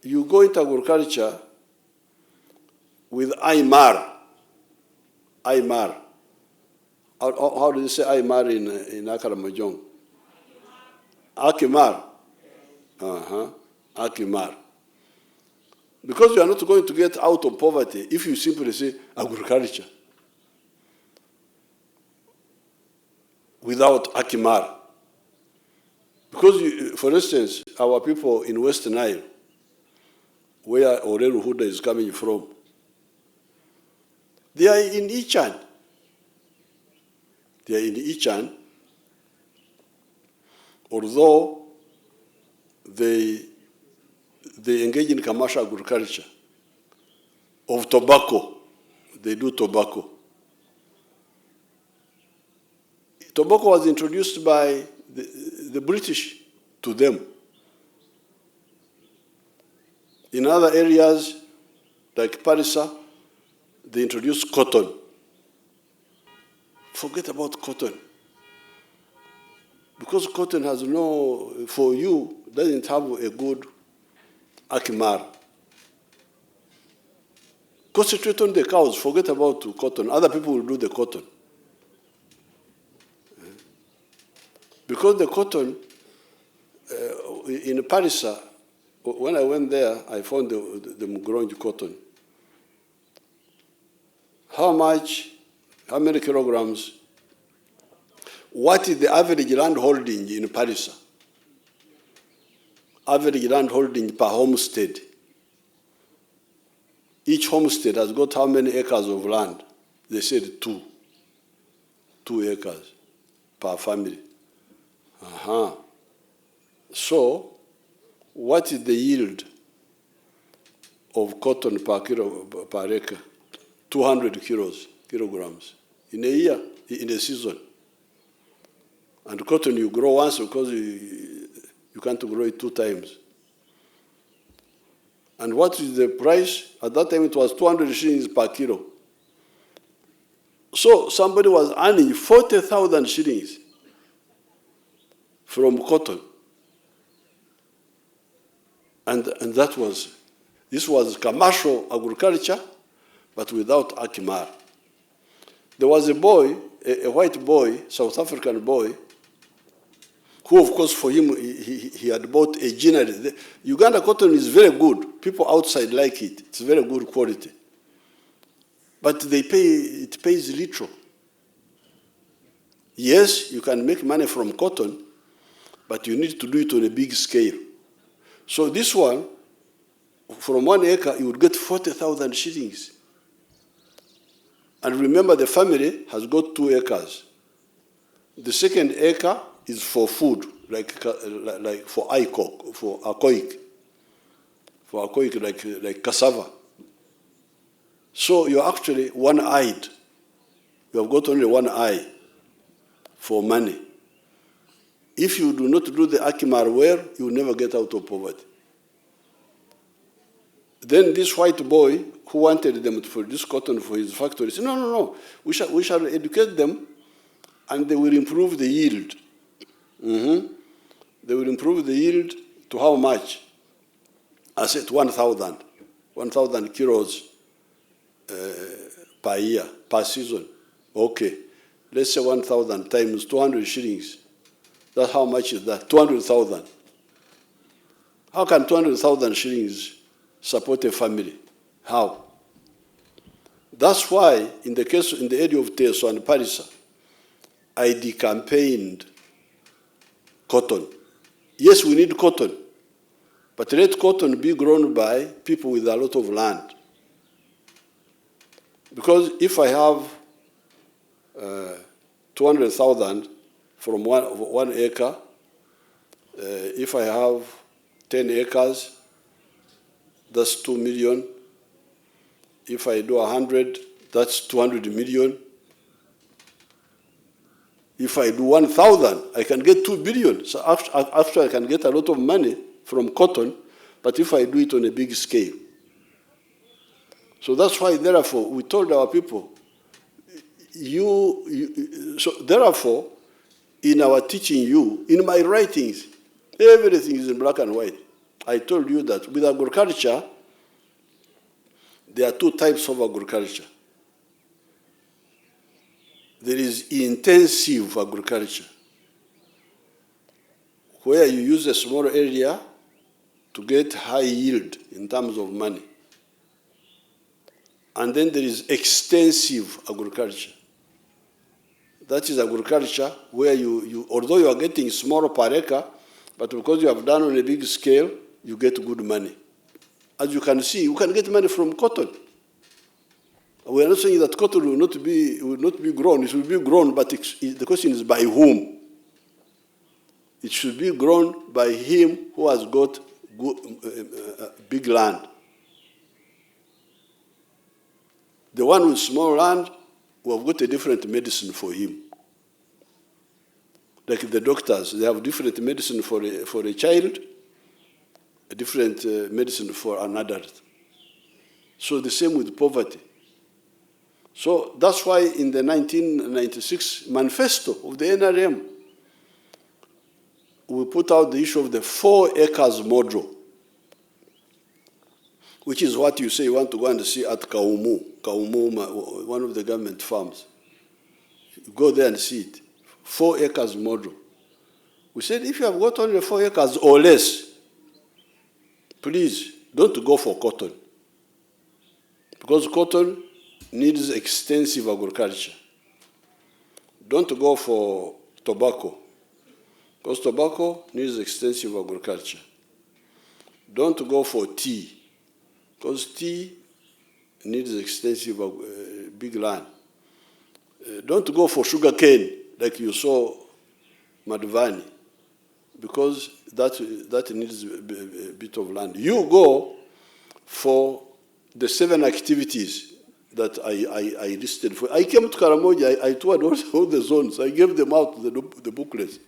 you go into agriculture with Aymar. Aymar. How do you say Aymar in Akaramajong? Akimar. Akimar. Because you are not going to get out of poverty if you simply say agriculture without Akimar. Because, for instance, our people in West Nile, where Oreru Huda is coming from, they are in Ichan. They are in Ichan, although they engage in commercial agriculture of tobacco. They do tobacco. Tobacco was introduced by the British to them. In other areas, like Parisa, they introduced cotton. Forget about cotton. Because cotton has for you, doesn't have a good Akimar. Concentrate on the cows, forget about cotton. Other people will do the cotton. Because the cotton, in Parisa, when I went there, I found them growing cotton. How many kilograms? What is the average land holding in Parisa? Average land holding per homestead. Each homestead has got how many acres of land? They said 2. 2 acres per family. So, what is the yield of cotton per acre? 200 kilograms in a year, in a season. And cotton you grow once because you can't grow it 2 times. And what is the price? At that time it was 200 shillings per kilo. So somebody was earning 40,000 shillings from cotton. And this was commercial agriculture, but without Akimar. There was a boy, a white boy, South African boy, who, of course, for him, he had bought a ginnery. The Uganda cotton is very good. People outside like it. It's very good quality. But it pays little. Yes, you can make money from cotton, but you need to do it on a big scale. So this one, from 1 acre, you would get 40,000 shillings. And remember, the family has got 2 acres. The second acre is for food, like for akoik, like cassava. So you're actually one-eyed. You have got only one eye for money. If you do not do the Akimar well, you will never get out of poverty. Then this white boy who wanted them to produce cotton for his factory said, no, we shall educate them and they will improve the yield. They will improve the yield to how much? I said 1,000 kilos per year, per season. Okay, let's say 1,000 times 200 shillings. That's how much is that? 200,000. How can 200,000 shillings support a family? How? That's why, in the area of Teso and Parisa, I decampaigned cotton. Yes, we need cotton, but let cotton be grown by people with a lot of land. Because if I have 200,000 from one acre, if I have 10 acres, that's 2 million. If I do 100, that's 200 million. If I do 1,000, I can get 2 billion. So after I can get a lot of money from cotton, but if I do it on a big scale. So that's why, therefore, we told our people, so therefore, in our teaching in my writings, everything is in black and white. I told you that with agriculture, there are two types of agriculture. There is intensive agriculture, where you use a small area to get high yield in terms of money. And then there is extensive agriculture. That is agriculture where although you are getting small per acre, but because you have done on a big scale, you get good money. As you can see, you can get money from cotton. We are not saying that cotton will not be grown. It will be grown, but the question is by whom? It should be grown by him who has got big land. The one with small land, we have got a different medicine for him. Like the doctors, they have different medicine for a child, a different medicine for an adult. So the same with poverty. So that's why in the 1996 manifesto of the NRM, we put out the issue of the 4 acres model, which is what you say you want to go and see at Kaumu, one of the government farms. You go there and see it. 4 acres model. We said if you have got only 4 acres or less, please don't go for cotton. Because cotton needs extensive agriculture. Don't go for tobacco, because tobacco needs extensive agriculture. Don't go for tea, because tea needs extensive big land. Don't go for sugar cane, like you saw Museveni, because that needs a bit of land. You go for the 7 activities that I listed for. I came to Karamoja, I toured all the zones. I gave them out the booklets.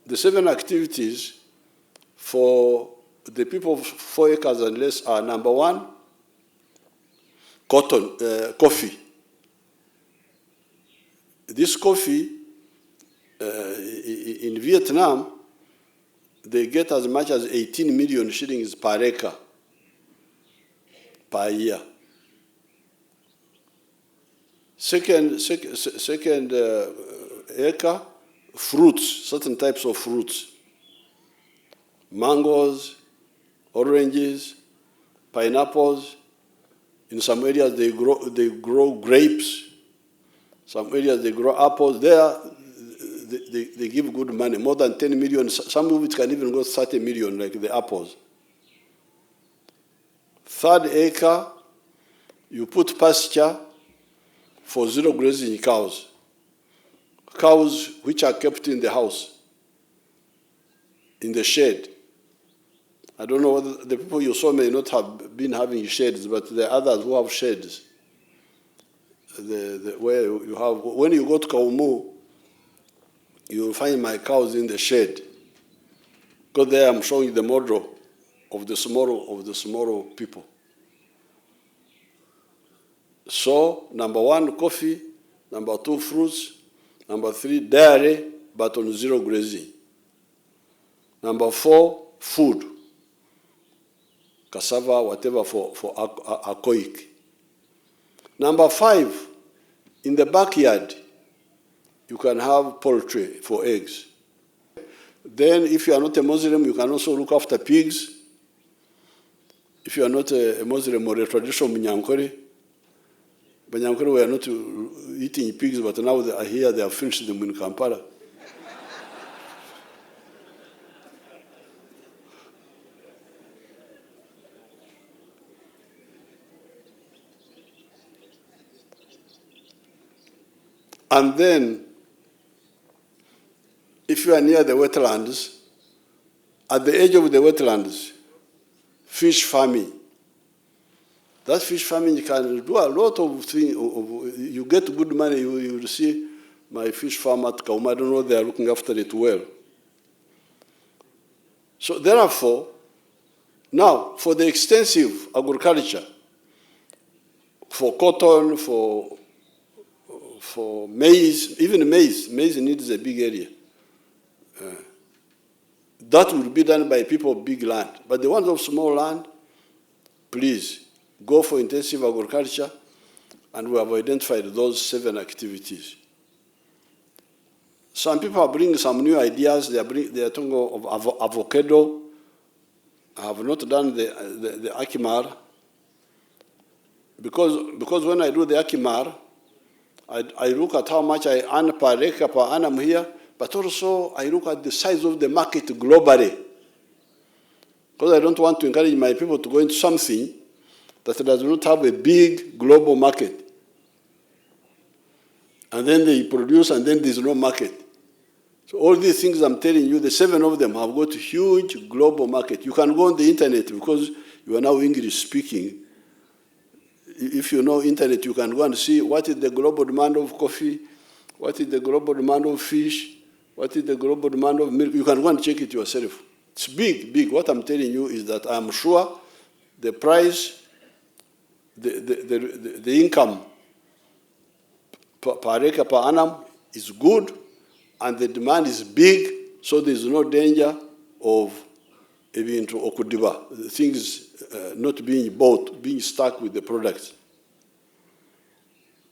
The 7 activities for the people of 4 acres and less are: number 1, coffee. This coffee, in Vietnam, they get as much as 18 million shillings per acre per year. Second acre, fruits, certain types of fruits. Mangoes, oranges, pineapples. In some areas they grow grapes. Some areas they grow apples. There they give good money, more than 10 million. Some of it can even go 30 million, like the apples. 3rd acre, you put pasture for 0 grazing cows. Cows which are kept in the house, in the shed. I don't know whether the people you saw may not have been having sheds, but there are others who have sheds. Where you have, when you go to Kaumu, you will find my cows in the shed. Because there I'm showing the model of the small people. So, number 1, coffee. Number 2, fruits. Number 3, dairy, but on 0 grazing. Number 4, food. Cassava, whatever for archaic. Number 5, in the backyard, you can have poultry for eggs. Then, if you are not a Muslim, you can also look after pigs. If you are not a Muslim or a traditional Munyankore, Munyankore were not eating pigs, but now they are here, they have finished them in Kampala. And then, if you are near the wetlands, at the edge of the wetlands, fish farming. That fish farming can do a lot of things. You get good money. You will see my fish farm at Kauma. I don't know, they are looking after it well. So therefore, now for the extensive agriculture, for cotton, for maize, even maize needs a big area. that will be done by people of big land. But the ones of small land, please go for intensive agriculture, and we have identified those 7 activities. Some people are bringing some new ideas. They are talking of avocado. I have not done the Akimar, because when I do the Akimar, I look at how much I earn per acre per annum here, but also I look at the size of the market globally. Because I don't want to encourage my people to go into something that does not have a big global market. And then they produce, and then there's no market. So all these things I'm telling you, the 7 of them have got a huge global market. You can go on the internet, because you are now English speaking. If you know internet, you can go and see what is the global demand of coffee, what is the global demand of fish, what is the global demand of milk. You can go and check it yourself. It's big, big. What I'm telling you is that I'm sure the price, the income per acre per annum is good, and the demand is big, so there's no danger of even to okudiba, things not being bought, being stuck with the products.